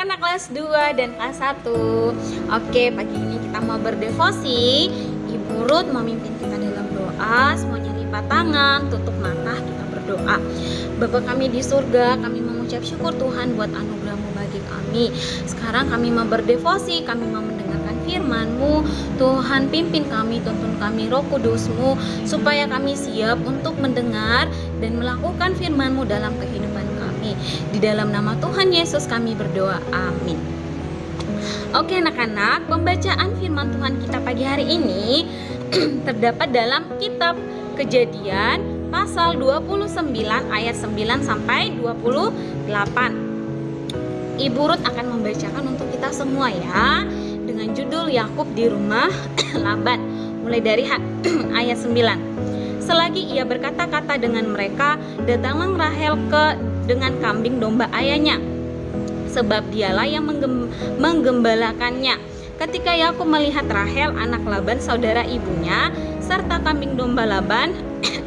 anak-anak kelas 2 dan kelas 1. Oke, pagi ini kita mau berdevosi. Ibu Ruth memimpin kita dalam doa. Semuanya lipat tangan, tutup mata, kita berdoa. Bapa kami di surga, kami mengucap syukur Tuhan buat anugerah-Mu bagi kami. Sekarang kami mau berdevosi, kami mau mendengarkan firman-Mu. Tuhan pimpin kami, tuntun kami Roh Kudus-Mu, supaya kami siap untuk mendengar dan melakukan firman-Mu dalam kehidupan kami. Di dalam nama Tuhan Yesus kami berdoa, amin. Oke anak-anak, pembacaan firman Tuhan kita pagi hari ini terdapat dalam kitab Kejadian pasal 29 ayat 9 sampai 28. Ibu Ruth akan membacakan untuk kita semua ya, dengan judul Yakub di rumah Laban, mulai dari ayat 9. Selagi ia berkata-kata dengan mereka, datanglah Rahel dengan kambing domba ayahnya, sebab dialah yang menggembalakannya. Ketika Yakub melihat Rahel anak Laban saudara ibunya serta kambing domba Laban,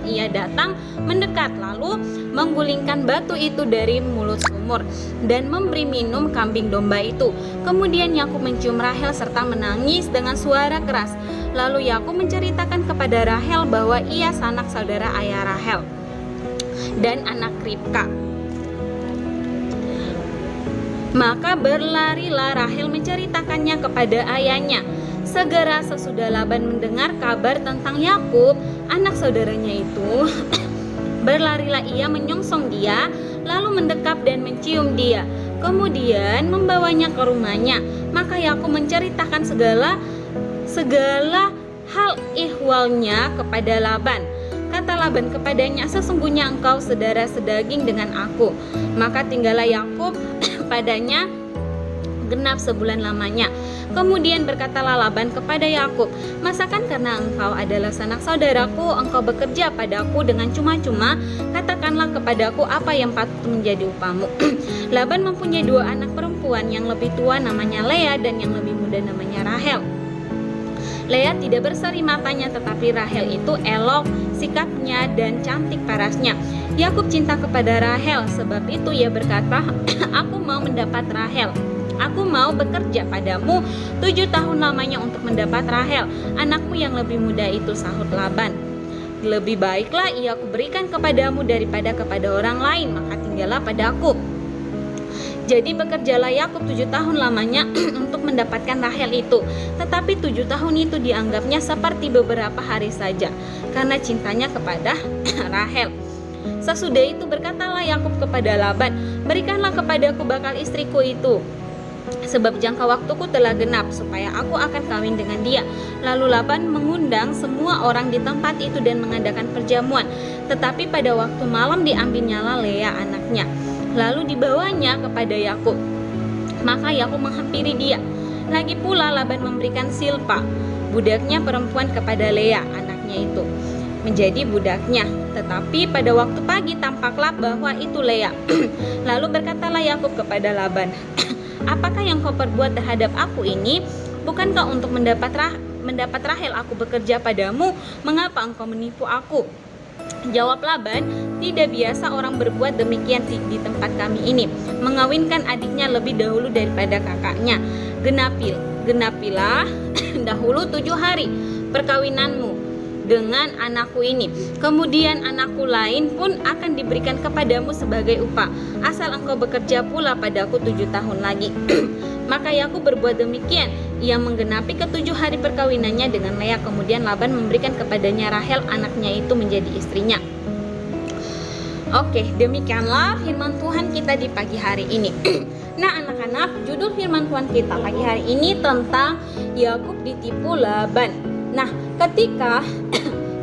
ia datang mendekat lalu menggulingkan batu itu dari mulut sumur dan memberi minum kambing domba itu. Kemudian Yakub mencium Rahel serta menangis dengan suara keras. Lalu Yakub menceritakan kepada Rahel bahwa ia sanak saudara ayah Rahel dan anak Ribka. Maka berlarilah Rahel menceritakannya kepada ayahnya. Segera sesudah Laban mendengar kabar tentang Yakub, anak saudaranya itu, berlarilah ia menyongsong dia, lalu mendekap dan mencium dia. Kemudian membawanya ke rumahnya. Maka Yakub menceritakan segala hal ihwalnya kepada Laban. Kata Laban kepadanya, sesungguhnya engkau saudara sedaging dengan aku. Maka tinggallah Yakub padanya genap sebulan lamanya. Kemudian berkatalah Laban kepada Yakub, masakan karena engkau adalah sanak saudaraku, engkau bekerja padaku dengan cuma-cuma, katakanlah kepadaku apa yang patut menjadi upamu. Laban mempunyai 2 anak perempuan, yang lebih tua namanya Lea dan yang lebih muda namanya Rahel. Lea tidak berseri matanya, tetapi Rahel itu elok sikapnya dan cantik parasnya. Yakub cinta kepada Rahel, sebab itu ia berkata, aku mau mendapat Rahel. Aku mau bekerja padamu 7 tahun lamanya untuk mendapat Rahel, anakmu yang lebih muda itu, sahut Laban. Lebih baiklah ia kuberikan kepadamu daripada kepada orang lain, maka tinggallah padaku. Jadi bekerjalah Yakub 7 tahun lamanya untuk mendapatkan Rahel itu. Tetapi 7 tahun itu dianggapnya seperti beberapa hari saja, karena cintanya kepada Rahel. Sesudah itu berkatalah Yakub kepada Laban, berikanlah kepadaku bakal istriku itu, sebab jangka waktuku telah genap, supaya aku akan kawin dengan dia. Lalu Laban mengundang semua orang di tempat itu dan mengadakan perjamuan. Tetapi pada waktu malam diambilnyalah Lea anaknya, lalu dibawanya kepada Yakub. Maka Yakub menghampiri dia. Lagi pula Laban memberikan Silpa, budaknya perempuan, kepada Lea anaknya itu, menjadi budaknya. Tetapi pada waktu pagi tampaklah bahwa itu Lea. Lalu berkatalah Yakub kepada Laban, apakah yang kau perbuat terhadap aku ini? Bukankah untuk mendapat Rahel aku bekerja padamu? Mengapa engkau menipu aku? Jawab Laban, tidak biasa orang berbuat demikian di tempat kami ini, mengawinkan adiknya lebih dahulu daripada kakaknya. Genapilah dahulu 7 hari perkawinanmu dengan anakku ini. Kemudian anakku lain pun akan diberikan kepadamu sebagai upah, asal engkau bekerja pula padaku 7 tahun lagi. Maka Yakub berbuat demikian. Ia menggenapi ke-7 hari perkawinannya dengan Lea. Kemudian Laban memberikan kepadanya Rahel anaknya itu menjadi istrinya. Oke, demikianlah firman Tuhan kita di pagi hari ini. Nah anak-anak, judul firman Tuhan kita pagi hari ini tentang Yakub ditipu Laban. Nah, ketika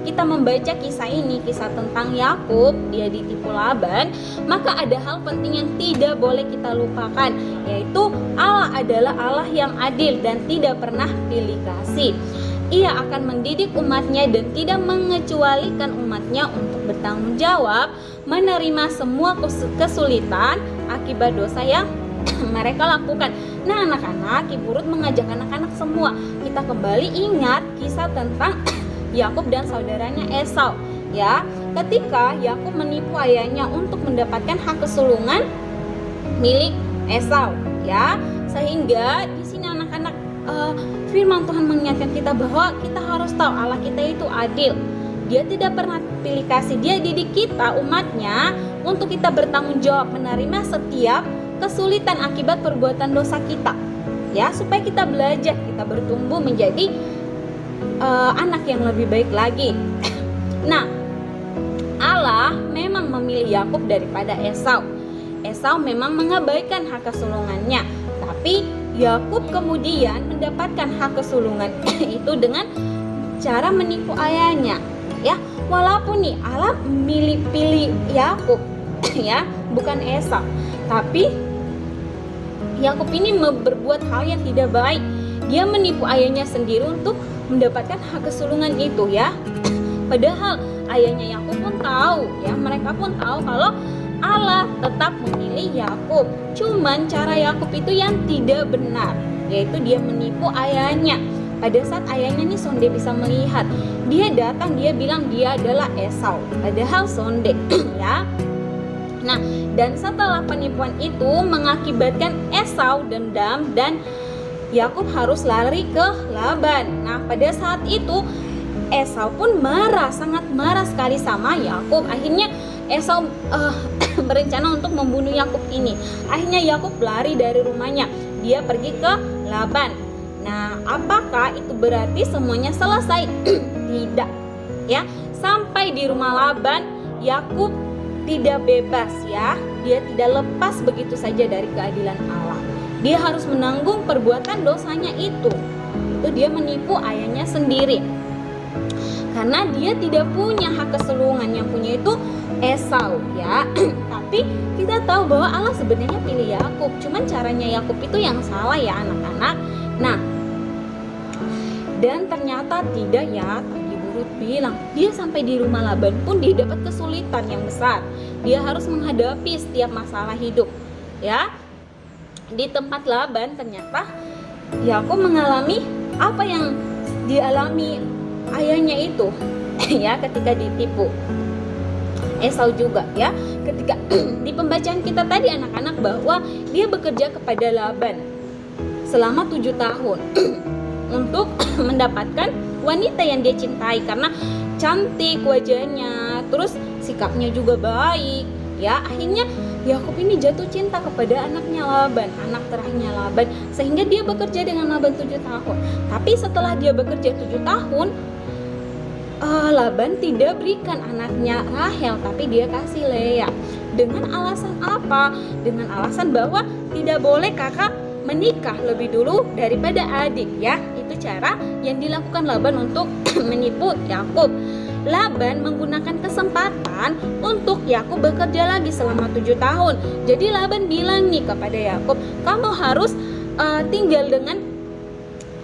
kita membaca kisah ini, kisah tentang Yakub, dia ditipu Laban, maka ada hal penting yang tidak boleh kita lupakan, yaitu Allah adalah Allah yang adil dan tidak pernah pilih kasih. Ia akan mendidik umatnya dan tidak mengecualikan umatnya untuk bertanggung jawab menerima semua kesulitan akibat dosa yang mereka lakukan. Nah anak-anak, Ibu Ruth mengajak anak-anak semua, kita kembali ingat kisah tentang Yakub dan saudaranya Esau. Ya, ketika Yakub menipu ayahnya untuk mendapatkan hak kesulungan milik Esau. ya. Sehingga di sini anak-anak, firman Tuhan mengingatkan kita bahwa kita harus tahu Allah kita itu adil. Dia tidak pernah pilih kasih, dia didik kita umatnya untuk kita bertanggung jawab menerima setiap kesulitan akibat perbuatan dosa kita, ya, supaya kita belajar, kita bertumbuh menjadi anak yang lebih baik lagi. Nah, Allah memang memilih Yakub daripada Esau. Esau memang mengabaikan hak kesulungannya, tapi Yakub kemudian mendapatkan hak kesulungan itu dengan cara menipu ayahnya, ya. Walaupun nih Allah pilih Yakub ya, bukan Esau, tapi Yakub ini berbuat hal yang tidak baik. Dia menipu ayahnya sendiri untuk mendapatkan hak kesulungan itu, ya. Padahal ayahnya Yakub pun tahu, ya, mereka pun tahu kalau Allah tetap memilih Yakub. Cuman cara Yakub itu yang tidak benar, yaitu dia menipu ayahnya. Pada saat ayahnya nih sonde bisa melihat, dia datang, dia bilang dia adalah Esau, padahal sonde ya. Nah, dan setelah penipuan itu mengakibatkan Esau dendam dan Yakub harus lari ke Laban. Nah, pada saat itu Esau pun marah, sangat marah sekali sama Yakub. Akhirnya Esau berencana untuk membunuh Yakub ini. Akhirnya Yakub lari dari rumahnya, dia pergi ke Laban. Nah, apakah itu berarti semuanya selesai? Tidak, ya. Sampai di rumah Laban, Yakub tidak bebas, ya. Dia tidak lepas begitu saja dari keadilan Allah. Dia harus menanggung perbuatan dosanya itu. Itu dia menipu ayahnya sendiri. Karena dia tidak punya hak kesulungan, yang punya itu Esau, ya. Tapi kita tahu bahwa Allah sebenarnya pilih Yakub. Cuman caranya Yakub itu yang salah, ya anak-anak. Nah, dan ternyata tidak, ya. Tadi Burut bilang, dia sampai di rumah Laban pun dia dapat kesulitan yang besar. Dia harus menghadapi setiap masalah hidup, ya. Di tempat Laban ternyata Yakub mengalami apa yang dialami ayahnya itu ya, ketika ditipu. Esau juga, ya. Ketika di pembacaan kita tadi anak-anak, bahwa dia bekerja kepada Laban selama 7 tahun untuk mendapatkan wanita yang dia cintai karena cantik wajahnya, terus sikapnya juga baik, ya. Akhirnya Yakub ini jatuh cinta kepada anaknya Laban, anak terakhirnya Laban, sehingga dia bekerja dengan Laban 7 tahun. Tapi setelah dia bekerja 7 tahun, Laban tidak berikan anaknya Rahel, tapi dia kasih Lea. Dengan alasan apa? Dengan alasan bahwa tidak boleh kakak menikah lebih dulu daripada adik, ya. Itu cara yang dilakukan Laban untuk menipu Yakub. Laban menggunakan kesempatan untuk Yakub bekerja lagi selama 7 tahun. Jadi Laban bilang nih kepada Yakub, kamu harus tinggal dengan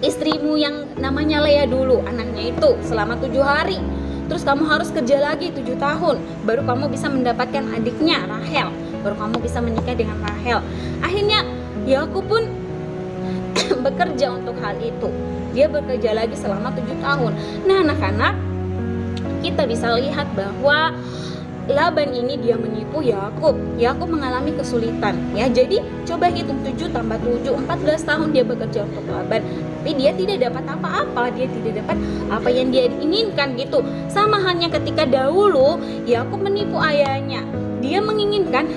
istrimu yang namanya Lea dulu, anaknya itu, selama 7 hari. Terus kamu harus kerja lagi 7 tahun, baru kamu bisa mendapatkan adiknya Rahel, baru kamu bisa menikah dengan Rahel. Akhirnya Yakub pun bekerja untuk hal itu. Dia bekerja lagi selama 7 tahun. Nah, anak-anak, kita bisa lihat bahwa Laban ini dia menipu Yakub. Yakub mengalami kesulitan, ya. Jadi coba hitung 7 tambah 7, 14 tahun dia bekerja untuk Laban. Tapi dia tidak dapat apa-apa, dia tidak dapat apa yang dia inginkan gitu. Sama halnya ketika dahulu Yakub menipu ayahnya. Dia menginginkan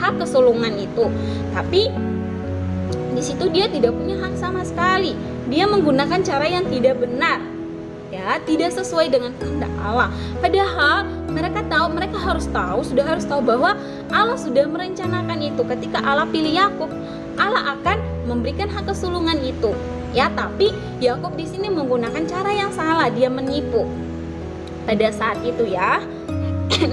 hak kesulungan itu. Tapi di situ dia tidak punya hak sama sekali. Dia menggunakan cara yang tidak benar, ya, tidak sesuai dengan kehendak Allah. Padahal mereka sudah harus tahu bahwa Allah sudah merencanakan itu. Ketika Allah pilih Yakub, Allah akan memberikan hak kesulungan itu, ya. Tapi Yakub di sini menggunakan cara yang salah, dia menipu pada saat itu, ya.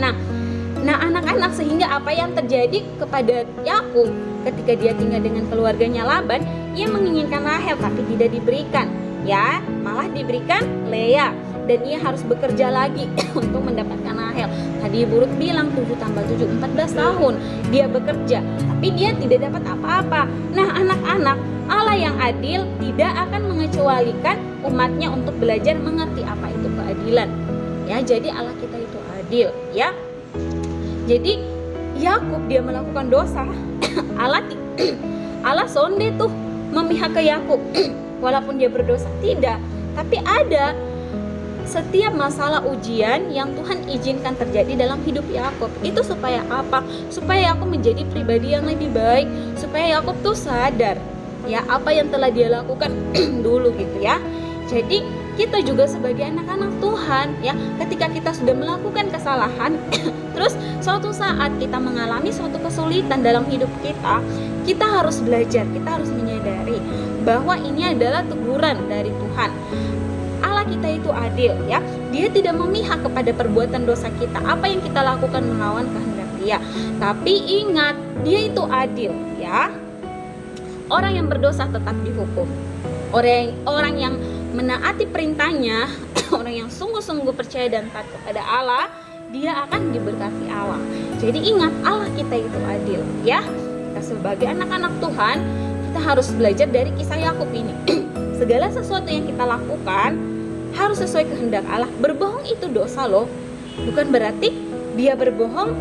Nah, anak-anak, sehingga apa yang terjadi kepada Yakub ketika dia tinggal dengan keluarganya Laban, ia menginginkan Rahel tapi tidak diberikan, ya, malah diberikan Lea, dan ia harus bekerja lagi untuk mendapatkan Rahel. Tadi Burut bilang 7 tambah 7, 14 tahun dia bekerja, tapi dia tidak dapat apa-apa. Nah, anak-anak, Allah yang adil tidak akan mengecualikan umatnya untuk belajar mengerti apa itu keadilan, ya. Jadi Allah kita itu adil, ya. Jadi Yakub dia melakukan dosa, Allah sonde tuh memihak ke Yakub walaupun dia berdosa, tidak. Tapi ada setiap masalah ujian yang Tuhan izinkan terjadi dalam hidup Yakub. Itu supaya apa? Supaya Yakub menjadi pribadi yang lebih baik, supaya Yakub tuh sadar ya apa yang telah dia lakukan dulu gitu ya. Jadi kita juga sebagai anak-anak Tuhan ya, ketika kita sudah melakukan kesalahan terus suatu saat kita mengalami suatu kesulitan dalam hidup kita harus belajar, kita harus menyadari bahwa ini adalah teguran dari Tuhan. Allah kita itu adil ya, dia tidak memihak kepada perbuatan dosa kita, apa yang kita lakukan melawan kehendak dia. Tapi ingat, dia itu adil ya. Orang yang berdosa tetap dihukum. Orang yang menaati perintahnya, orang yang sungguh-sungguh percaya dan taat kepada Allah, dia akan diberkati Allah. Jadi ingat, Allah kita itu adil ya. Kita sebagai anak-anak Tuhan, kita harus belajar dari kisah Yakub ini. Segala sesuatu yang kita lakukan harus sesuai kehendak Allah. Berbohong itu dosa loh. Bukan berarti dia berbohong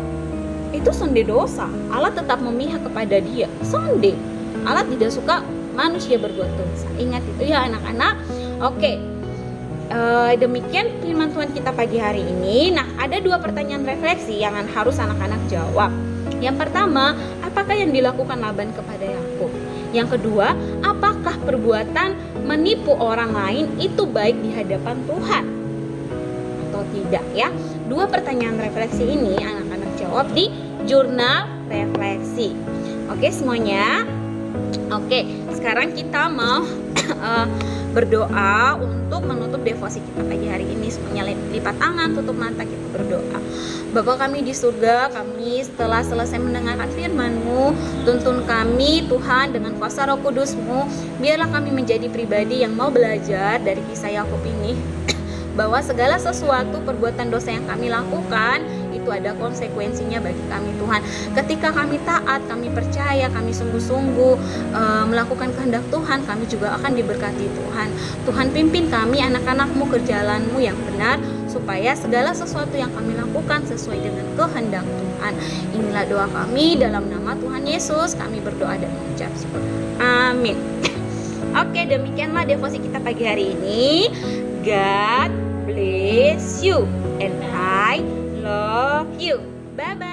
itu sonde dosa. Allah tetap memihak kepada dia. Sonde. Allah tidak suka manusia berbuat dosa. Ingat itu ya anak-anak. Oke. Demikian firman Tuhan kita pagi hari ini. Nah, ada 2 pertanyaan refleksi yang harus anak-anak jawab. Yang pertama, apakah yang dilakukan Laban kepada Yakub? Yang kedua, apakah perbuatan menipu orang lain itu baik di hadapan Tuhan atau tidak ya? 2 pertanyaan refleksi ini anak-anak jawab di jurnal refleksi. Oke semuanya? Oke, sekarang kita mau berdoa untuk menutup devosi kita pagi hari ini. Semuanya lipat tangan, tutup mata, kita berdoa. Bapa kami di surga, kami setelah selesai mendengarkan firman-Mu, tuntun kami Tuhan dengan kuasa Roh Kudus-Mu. Biarlah kami menjadi pribadi yang mau belajar dari kisah Yakub ini, bahwa segala sesuatu perbuatan dosa yang kami lakukan itu ada konsekuensinya bagi kami Tuhan. Ketika kami taat, kami percaya, kami sungguh-sungguh melakukan kehendak Tuhan, kami juga akan diberkati Tuhan. Tuhan pimpin kami anak-anak-Mu ke jalan-Mu yang benar, supaya segala sesuatu yang kami lakukan sesuai dengan kehendak Tuhan. Inilah doa kami dalam nama Tuhan Yesus, kami berdoa dan mengucap syukur. Amin. Oke, demikianlah devosi kita pagi hari ini. God bless you and I love you. Bye bye.